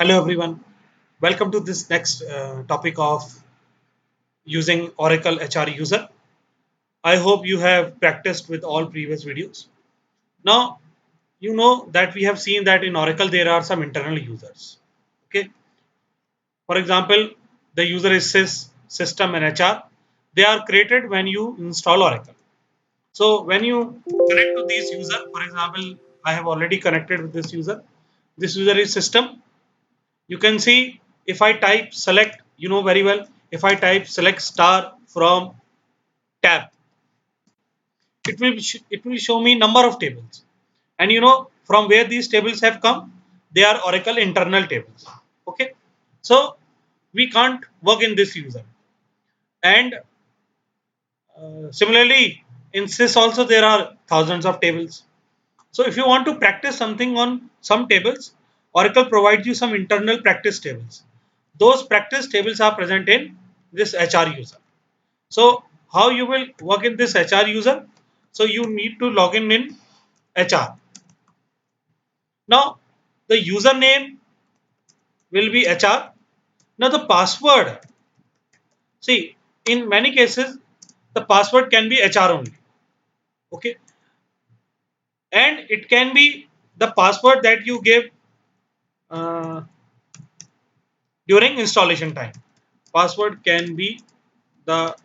Hello everyone. Welcome to this next topic of using Oracle HR user. I hope you have practiced with all previous videos. Now, you know that we have seen that in Oracle there are some internal users. Okay. For example, the user is sys, system and HR. They are created when you install Oracle. So when you connect to this user, for example, I have already connected with this user. This user is system. You can see if I type select, you know very well, if I type select star from tab, it will show me number of tables, and you know from where these tables have come. They are Oracle internal tables. Okay, so we can't work in this user. And similarly in sys also there are thousands of tables. So if you want to practice something on some tables, Oracle provides you some internal practice tables. Those practice tables are present in this HR user. So how you will work in this HR user? So you need to log in HR. Now the username will be HR. Now the password. See, in many cases the password can be HR only. Okay, and it can be the password that you give uh, during installation time. Password can be the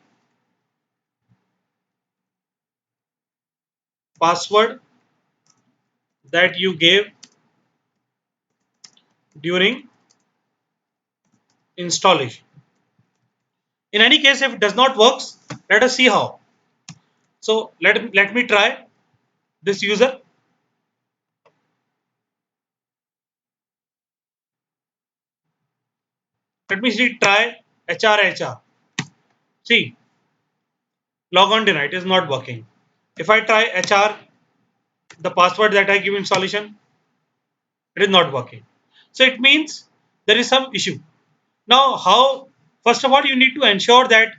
password that you gave during installation. In any case, if it does not works, let us see how. So let me try this user. Let me see try HR. See, log on denied is not working. If I try HR, the password that I give installation, it is not working. So it means there is some issue. Now, how? First of all, you need to ensure that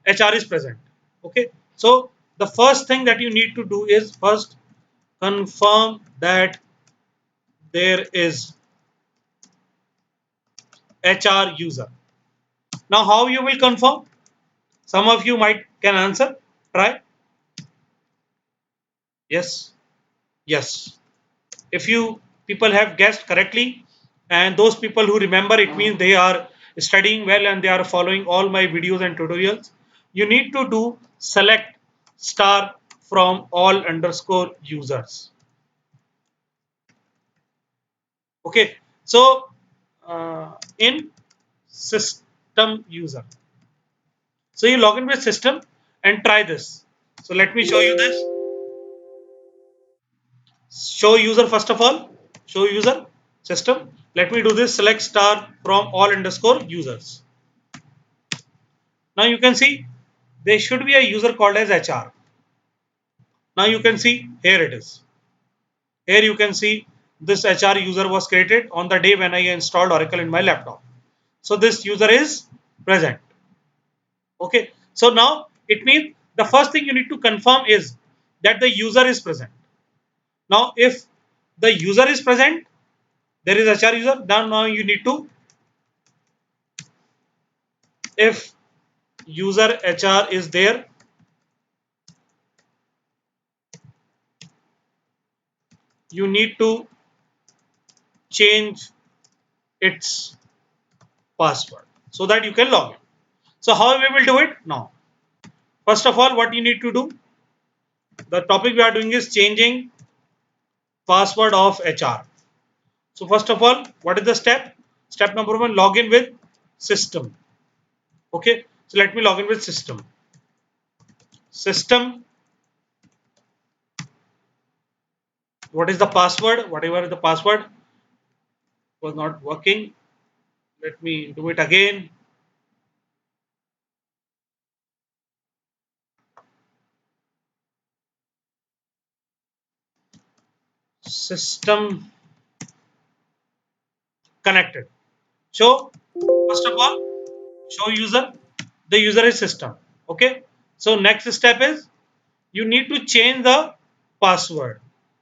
HR is present. Okay. So the first thing that you need to do is first confirm that there is HR user. Now, how you will confirm? Some of you might can answer. Try. Yes. Yes. If you people have guessed correctly, and those people who remember, it means they are studying well and they are following all my videos and tutorials. You need to do select star from all underscore users. Okay, so in system user, so you log in with system and try this. So let me show you this. Show user first of all. Show user system. Let me do this select star from all underscore users. Now you can see there should be a user called as HR. Now you can see here it is. Here you can see this HR user was created on the day when I installed Oracle in my laptop. So this user is present. Okay. So now it means the first thing you need to confirm is that the user is present. Now if the user is present, there is HR user. Now you need to, if user HR is there, you need to change its password so that you can log in. So how we will do it now? First of all, what you need to do, the topic we are doing is changing password of HR. So first of all, what is the step? Step number one, log in with system. Okay, so let me log in with system. System, what is the password? Whatever the password was not working. Let me do it again. System connected. So first of all, show user. The user is system. Okay. So next step is you need to change the password.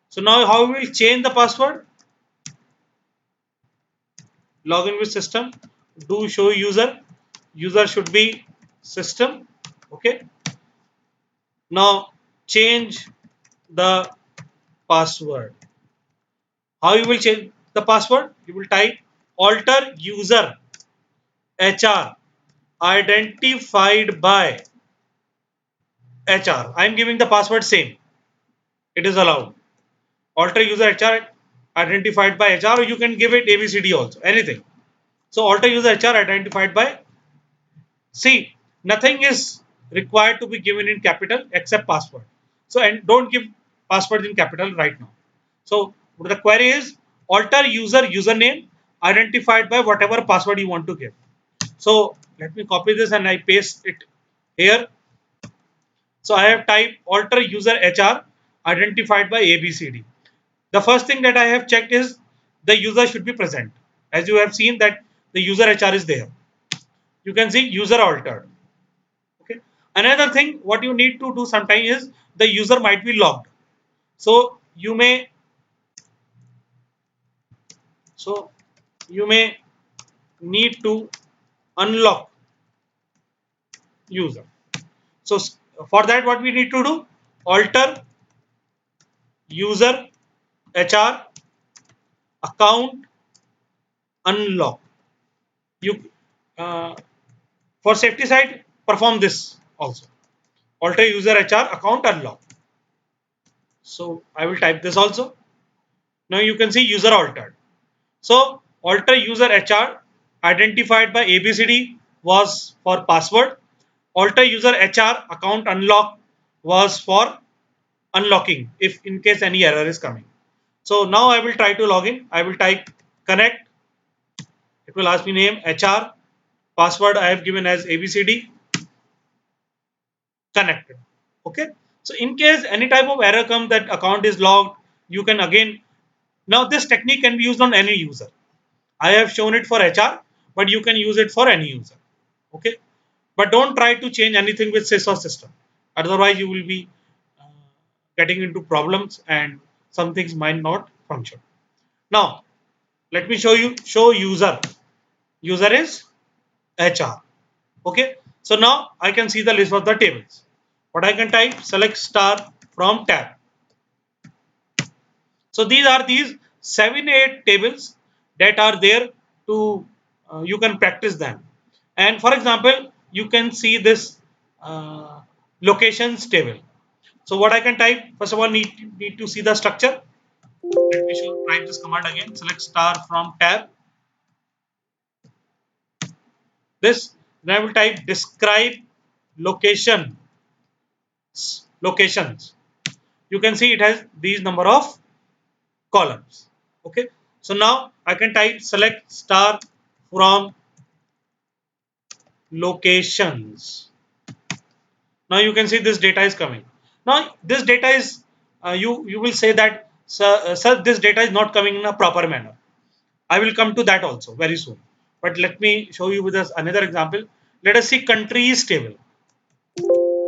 So now how we will change the password? login with system, do show user, user should be system. Okay, now change the password. How you will change the password? You will type alter user HR identified by HR. I am giving the password same. It is allowed. Alter user HR identified by HR, or you can give it ABCD also, anything. So alter user HR identified by, see, nothing is required to be given in capital except password. So, and don't give password in capital right now. So the query is alter user username identified by whatever password you want to give. So let me copy this and I paste it here. So I have typed alter user HR identified by ABCD. The first thing that I have checked is the user should be present. As you have seen that the user HR is there. You can see user altered. Okay. Another thing what you need to do sometimes is the user might be logged. So so you may need to unlock user. So for that what we need to do? Alter user HR account unlock. You for safety side perform this also. Alter user HR account unlock. So I will type this also. Now you can see user altered. So alter user HR identified by ABCD was for password. Alter user HR account unlock was for unlocking if in case any error is coming. So now I will try to log in. I will type connect. It will ask me name HR. Password I have given as ABCD. Connected. Okay. So in case any type of error comes that account is logged, you can again, now this technique can be used on any user. I have shown it for HR, but you can use it for any user. Okay. But don't try to change anything with sys or system. Otherwise, you will be uh, getting into problems and some things might not function. Now, let me show user. User is HR. Okay. So now I can see the list of the tables. What I can type, select star from tab. So these 7 8 tables that are there to you can practice them. And for example, you can see this locations table. So what I can type, first of all, need to see the structure. Let me type this command again. Select star from tab. This, then I will type describe location locations. You can see it has these number of columns. Okay. So now I can type select star from locations. Now you can see this data is coming. Now this data is you will say that sir, this data is not coming in a proper manner. I will come to that also very soon. But let me show you with us another example. Let us see countries table.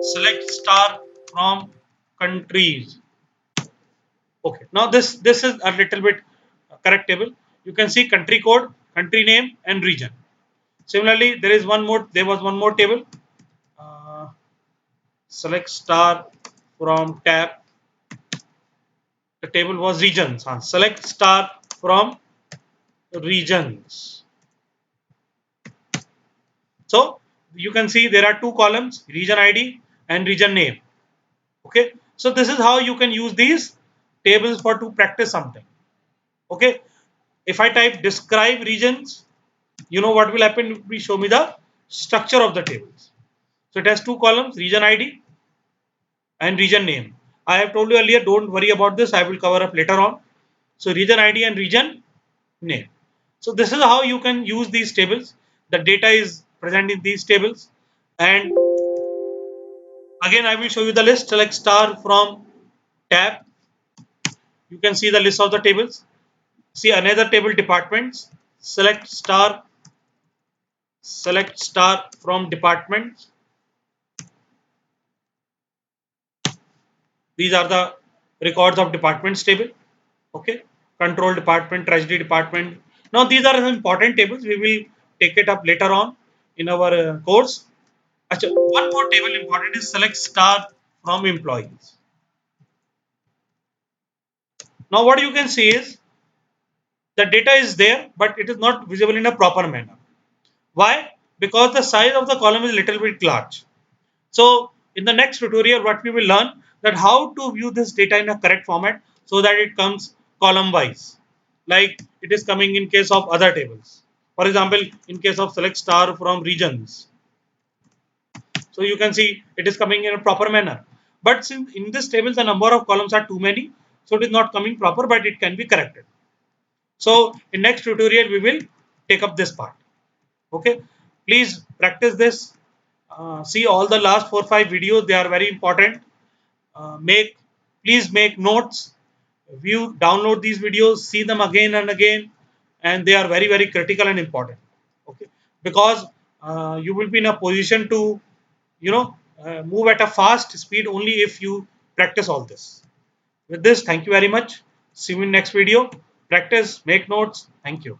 Select star from countries. Okay. Now this is a little bit correct table. You can see country code, country name, and region. Similarly, there is one more. There was one more table. Uh, Select star from tab. The table was regions. Select star from regions. So you can see there are two columns, region ID and region name. Okay. So this is how you can use these tables for to practice something. Okay. If I type describe regions, you know what will happen? We show me the structure of the tables. So it has two columns, region ID and region name. I have told you earlier, don't worry about this. I will cover up later on. So region ID and region name. So this is how you can use these tables. The data is present in these tables. And again, I will show you the list. Select star from tab. You can see the list of the tables. See another table, departments. Select star from departments. These are the records of departments table. Okay. Control department, treasury department, Now these are some important tables. We will take it up later on in our course. Achha, one more table important is select star from employees. Now what you can see is the data is there, but it is not visible in a proper manner. Why? Because the size of the column is little bit large. So in the next tutorial, what we will learn that how to view this data in a correct format so that it comes column wise, like it is coming in case of other tables. For example, in case of select star from regions. So you can see it is coming in a proper manner. But since in this table the number of columns are too many, so it is not coming proper, but it can be corrected. So in next tutorial we will take up this part. Okay, please practice this. See all the last 4 5 videos; they are very important. Make Please make notes. View, download these videos, see them again and again, and they are very critical and important. Okay, because you will be in a position to, you know, move at a fast speed only if you practice all this. With this, thank you very much. See you in next video. Practice, make notes. Thank you.